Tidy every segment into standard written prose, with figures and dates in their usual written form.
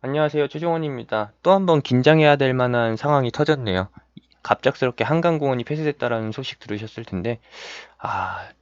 안녕하세요. 최종원입니다. 또 한 번 긴장해야 될 만한 상황이 터졌네요. 갑작스럽게 한강공원이 폐쇄됐다라는 소식 들으셨을 텐데,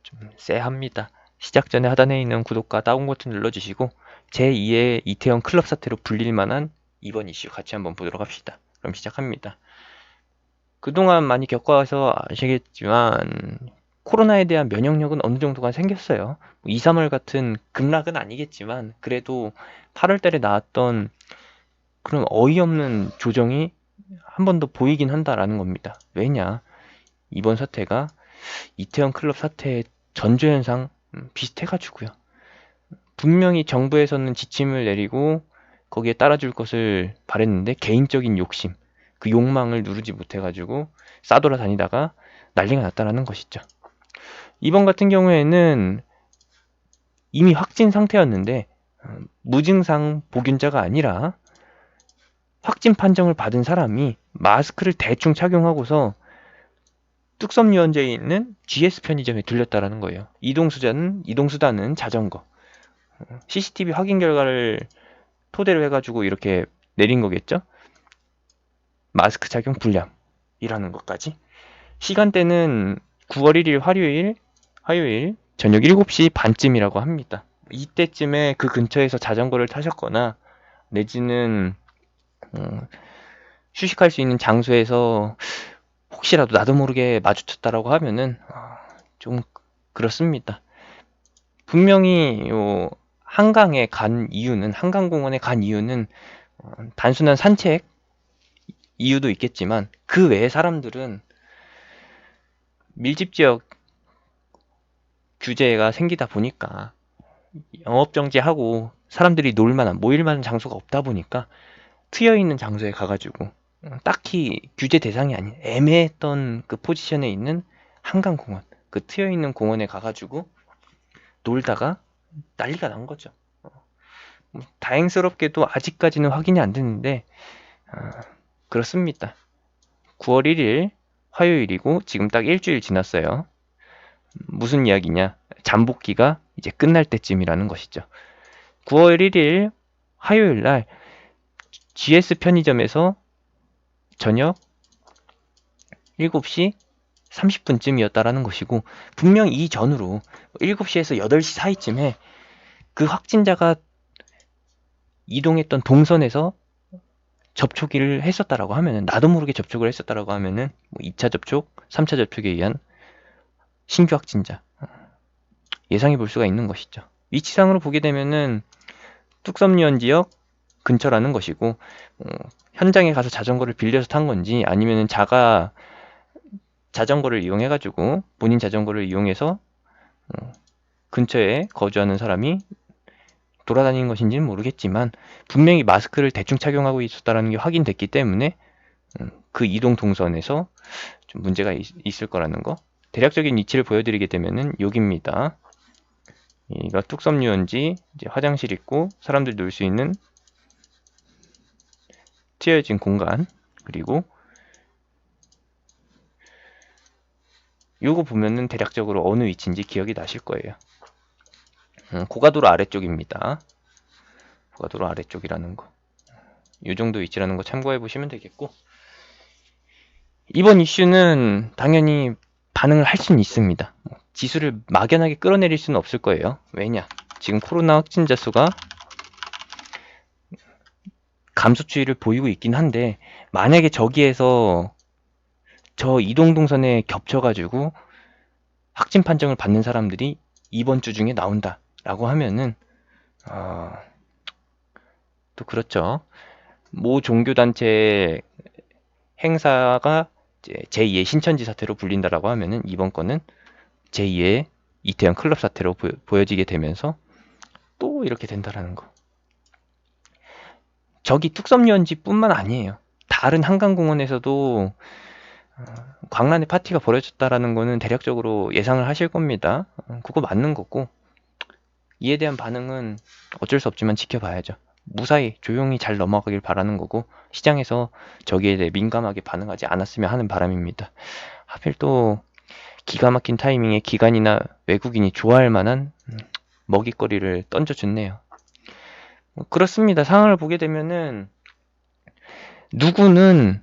좀 쎄합니다. 시작 전에 하단에 있는 구독과 다운 버튼 눌러주시고, 제2의 이태원 클럽 사태로 불릴 만한 이번 이슈 같이 한번 보도록 합시다. 그럼 시작합니다. 그동안 많이 겪어와서 아시겠지만, 코로나에 대한 면역력은 어느 정도가 생겼어요. 2, 3월 같은 급락은 아니겠지만, 그래도 8월 달에 나왔던 그런 어이없는 조정이 한 번 더 보이긴 한다라는 겁니다. 왜냐? 이번 사태가 이태원 클럽 사태의 전조현상 비슷해가지고요. 분명히 정부에서는 지침을 내리고 거기에 따라줄 것을 바랬는데 개인적인 욕심, 그 욕망을 누르지 못해가지고 싸돌아다니다가 난리가 났다라는 것이죠. 이번 같은 경우에는 이미 확진 상태였는데 무증상 보균자가 아니라 확진 판정을 받은 사람이 마스크를 대충 착용하고서 뚝섬유원지에 있는 GS 편의점에 들렸다라는 거예요. 이동수단은 자전거. CCTV 확인 결과를 토대로 해가지고 이렇게 내린 거겠죠? 마스크 착용 불량이라는 것까지. 시간대는 9월 1일 화요일 저녁 7시 반쯤이라고 합니다. 이때쯤에 그 근처에서 자전거를 타셨거나 내지는 휴식할 수 있는 장소에서 혹시라도 나도 모르게 마주쳤다라고 하면은 좀 그렇습니다. 분명히 한강공원에 간 이유는 단순한 산책 이유도 있겠지만 그 외의 사람들은 밀집 지역 규제가 생기다 보니까 영업 정지하고 사람들이 모일 만한 장소가 없다 보니까 트여 있는 장소에 가가지고 딱히 규제 대상이 아닌 애매했던 그 포지션에 있는 한강공원, 그 트여 있는 공원에 가가지고 놀다가 난리가 난 거죠. 다행스럽게도 아직까지는 확인이 안 됐는데 그렇습니다. 9월 1일 화요일이고 지금 딱 일주일 지났어요. 무슨 이야기냐? 잠복기가 이제 끝날 때쯤이라는 것이죠. 9월 1일 화요일 날 GS 편의점에서 저녁 7시 30분쯤이었다라는 것이고 분명 이전으로 7시에서 8시 사이쯤에 그 확진자가 이동했던 동선에서 접촉을 했었다라고 하면은 나도 모르게 접촉을 했었다라고 하면은 2차 접촉, 3차 접촉에 의한 신규 확진자 예상해 볼 수가 있는 것이죠. 위치상으로 보게 되면은 뚝섬유원 지역 근처라는 것이고 현장에 가서 자전거를 빌려서 탄 건지 아니면은 자전거를 이용해가지고 본인 자전거를 이용해서 근처에 거주하는 사람이 돌아다니는 것인지는 모르겠지만 분명히 마스크를 대충 착용하고 있었다는 게 확인됐기 때문에 그 이동 동선에서 좀 문제가 있을 거라는 거. 대략적인 위치를 보여드리게 되면은 여기입니다. 여기가 뚝섬유원지 이제 화장실 있고 사람들 놀 수 있는 트여진 공간 그리고 요거 보면은 대략적으로 어느 위치인지 기억이 나실 거예요. 고가도로 아래쪽입니다. 고가도로 아래쪽이라는 거. 요 정도 위치라는 거 참고해 보시면 되겠고 이번 이슈는 당연히 반응을 할 수는 있습니다. 지수를 막연하게 끌어내릴 수는 없을 거예요. 왜냐? 지금 코로나 확진자 수가 감소 추이를 보이고 있긴 한데 만약에 저기에서 저 이동 동선에 겹쳐가지고 확진 판정을 받는 사람들이 이번 주 중에 나온다라고 하면은 또 그렇죠. 모 종교단체 행사가 제2의 신천지 사태로 불린다라고 하면은 이번 건은 제2의 이태원 클럽 사태로 보여지게 되면서 또 이렇게 된다라는 거. 저기 뚝섬유원지뿐만 아니에요. 다른 한강공원에서도 광란의 파티가 벌어졌다라는 거는 대략적으로 예상을 하실 겁니다. 그거 맞는 거고 이에 대한 반응은 어쩔 수 없지만 지켜봐야죠. 무사히 조용히 잘 넘어가길 바라는 거고 시장에서 저기에 대해 민감하게 반응하지 않았으면 하는 바람입니다. 하필 또 기가 막힌 타이밍에 기관이나 외국인이 좋아할 만한 먹잇거리를 던져줬네요. 그렇습니다. 상황을 보게 되면은 누구는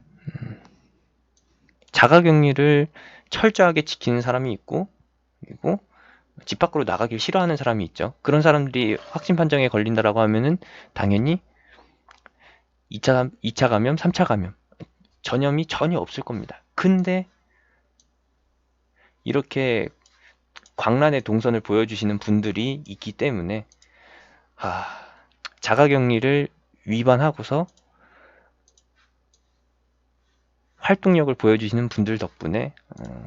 자가격리를 철저하게 지키는 사람이 있고, 그리고 집 밖으로 나가길 싫어하는 사람이 있죠. 그런 사람들이 확진 판정에 걸린다라고 하면은 당연히 2차 감염, 3차 감염 전염이 전혀 없을 겁니다. 근데 이렇게 광란의 동선을 보여주시는 분들이 있기 때문에 자가격리를 위반하고서 활동력을 보여주시는 분들 덕분에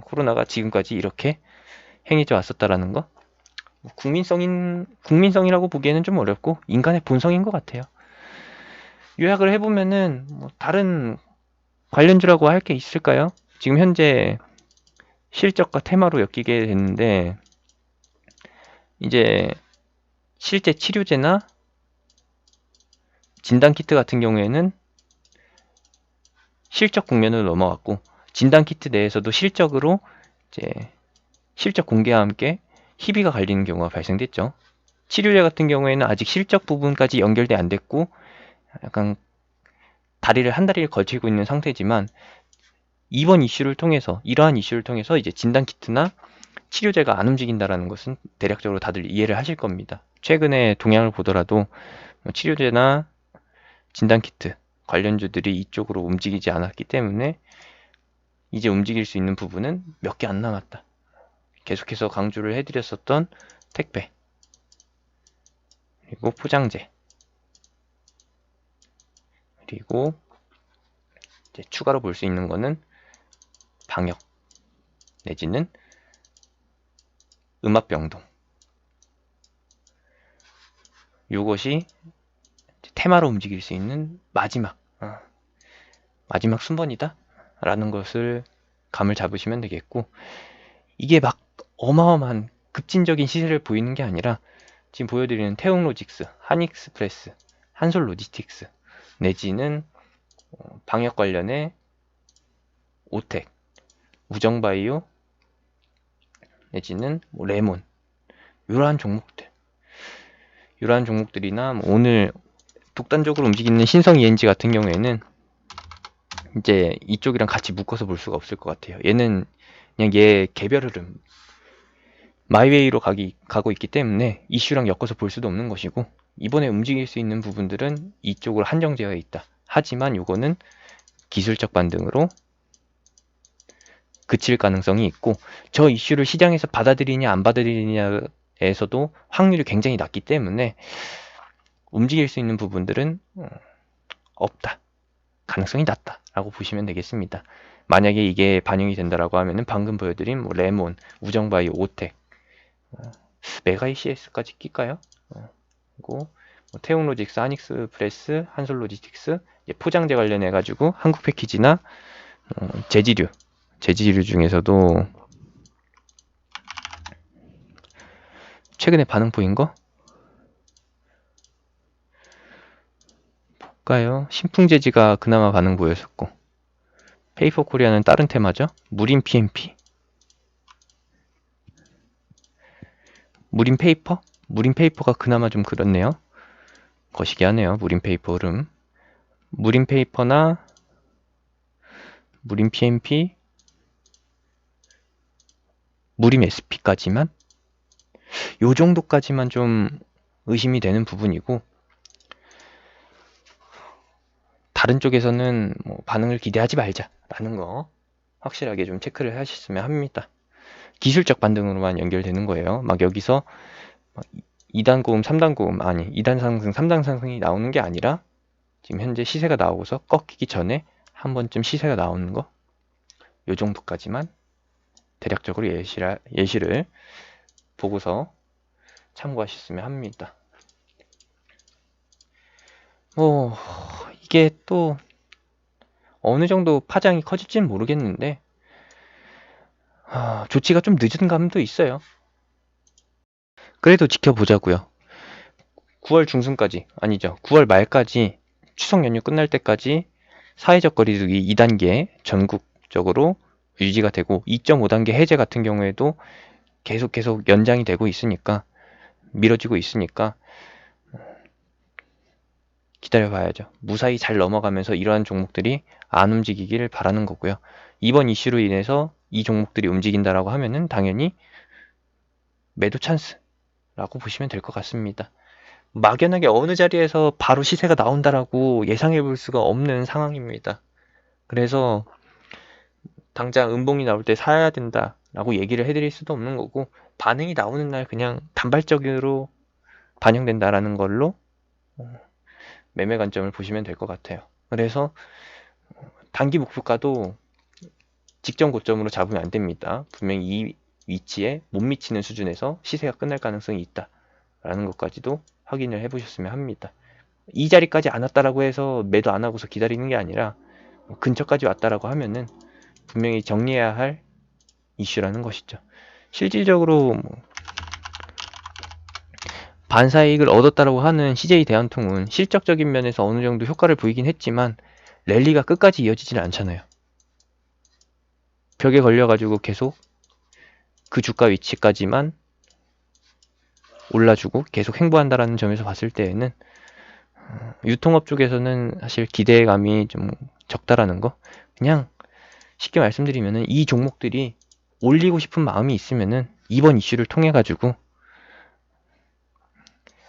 코로나가 지금까지 이렇게 행해져 왔었다라는 거, 국민성이라고 보기에는 좀 어렵고 인간의 본성인 것 같아요. 요약을 해보면은 뭐 다른 관련주라고 할 게 있을까요? 지금 현재 실적과 테마로 엮이게 됐는데, 이제 실제 치료제나 진단키트 같은 경우에는 실적 국면으로 넘어갔고, 진단키트 내에서도 실적으로 이제 실적 공개와 함께 희비가 갈리는 경우가 발생됐죠. 치료제 같은 경우에는 아직 실적 부분까지 연결돼 안 됐고 약간 다리를 한 다리를 걸치고 있는 상태지만, 이러한 이슈를 통해서 이제 진단키트나 치료제가 안 움직인다라는 것은 대략적으로 다들 이해를 하실 겁니다. 최근에 동향을 보더라도 치료제나 진단키트 관련주들이 이쪽으로 움직이지 않았기 때문에 이제 움직일 수 있는 부분은 몇 개 안 남았다. 계속해서 강조를 해드렸었던 택배, 그리고 포장재, 그리고 이제 추가로 볼 수 있는 거는 방역 내지는 음압병동, 이것이 테마로 움직일 수 있는 마지막 순번이다 라는 것을 감을 잡으시면 되겠고, 이게 막 어마어마한 급진적인 시세를 보이는 게 아니라 지금 보여드리는 태웅로직스, 한익스프레스, 한솔로지스틱스 내지는 방역 관련의 오텍, 우정바이오 내지는 뭐 레몬, 이러한 종목들이나 뭐 오늘 독단적으로 움직이는 신성 ENG 같은 경우에는 이제 이쪽이랑 같이 묶어서 볼 수가 없을 것 같아요. 얘는 그냥 얘 개별 흐름 마이웨이로 가고 있기 때문에 이슈랑 엮어서 볼 수도 없는 것이고, 이번에 움직일 수 있는 부분들은 이쪽으로 한정되어 있다. 하지만 이거는 기술적 반등으로 그칠 가능성이 있고, 저 이슈를 시장에서 받아들이냐 안 받아들이냐에서도 확률이 굉장히 낮기 때문에 움직일 수 있는 부분들은 없다. 가능성이 낮다 라고 보시면 되겠습니다. 만약에 이게 반영이 된다라고 하면은 방금 보여드린 뭐 레몬, 우정바이오, 오텍, 메가 ECS까지 낄까요? 그리고 뭐 태웅로직스, 한익스프레스, 한솔로지스틱스, 포장재 관련해 가지고 한국패키지나 제지류 중에서도 최근에 반응 보인 거 볼까요? 신풍제지가 그나마 반응 보였었고, 페이퍼코리아는 다른 테마죠. 무림 PMP, 무림페이퍼가 그나마 좀 그렇네요. 거시기 하네요. 무림페이퍼 흐름. 무림페이퍼나 무림 PMP, 무림 SP까지만 요 정도까지만 좀 의심이 되는 부분이고, 다른 쪽에서는 뭐 반응을 기대하지 말자라는 거 확실하게 좀 체크를 하셨으면 합니다. 기술적 반등으로만 연결되는 거예요. 막 여기서 2단 고음, 3단 고음, 아니 2단 상승, 3단 상승이 나오는 게 아니라 지금 현재 시세가 나오고서 꺾이기 전에 한 번쯤 시세가 나오는 거, 요 정도까지만 대략적으로 예시를 보고서 참고하셨으면 합니다. 뭐 이게 또 어느 정도 파장이 커질지는 모르겠는데 조치가 좀 늦은 감도 있어요. 그래도 지켜보자고요. 9월 중순까지, 아니죠, 9월 말까지, 추석 연휴 끝날 때까지 사회적 거리두기 2단계 전국적으로 유지가 되고, 2.5단계 해제 같은 경우에도 계속 연장이 되고 있으니까, 미뤄지고 있으니까 기다려 봐야죠. 무사히 잘 넘어가면서 이러한 종목들이 안 움직이기를 바라는 거고요. 이번 이슈로 인해서 이 종목들이 움직인다라고 하면은 당연히 매도 찬스라고 보시면 될 것 같습니다. 막연하게 어느 자리에서 바로 시세가 나온다라고 예상해 볼 수가 없는 상황입니다. 그래서 당장 음봉이 나올 때 사야 된다라고 얘기를 해드릴 수도 없는 거고, 반응이 나오는 날 그냥 단발적으로 반영된다라는 걸로 매매 관점을 보시면 될 것 같아요. 그래서 단기 목표가도 직전 고점으로 잡으면 안 됩니다. 분명히 이 위치에 못 미치는 수준에서 시세가 끝날 가능성이 있다라는 것까지도 확인을 해보셨으면 합니다. 이 자리까지 안 왔다라고 해서 매도 안 하고서 기다리는 게 아니라 근처까지 왔다라고 하면은 분명히 정리해야 할 이슈라는 것이죠. 실질적으로 반사이익을 얻었다라고 하는 CJ 대한통운 실적적인 면에서 어느 정도 효과를 보이긴 했지만 랠리가 끝까지 이어지지는 않잖아요. 벽에 걸려가지고 계속 그 주가 위치까지만 올라주고 계속 횡보한다라는 점에서 봤을 때에는 유통업 쪽에서는 사실 기대감이 좀 적다라는 거. 그냥 쉽게 말씀드리면은 이 종목들이 올리고 싶은 마음이 있으면은 이번 이슈를 통해 가지고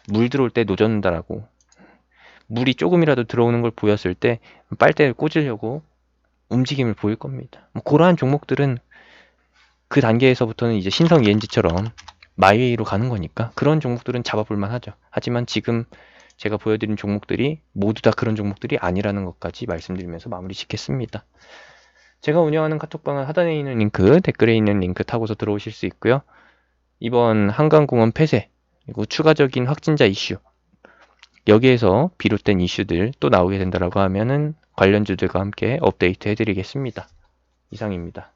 물 들어올 때 노젓는다라고, 물이 조금이라도 들어오는 걸 보였을 때 빨대를 꽂으려고 움직임을 보일 겁니다. 그러한 종목들은 그 단계에서부터는 이제 신성 ENG처럼 마이웨이로 가는 거니까 그런 종목들은 잡아볼만 하죠. 하지만 지금 제가 보여드린 종목들이 모두 다 그런 종목들이 아니라는 것까지 말씀드리면서 마무리 짓겠습니다. 제가 운영하는 카톡방은 하단에 있는 링크, 댓글에 있는 링크 타고서 들어오실 수 있고요. 이번 한강공원 폐쇄, 그리고 추가적인 확진자 이슈, 여기에서 비롯된 이슈들 또 나오게 된다라고 하면은 관련주들과 함께 업데이트 해드리겠습니다. 이상입니다.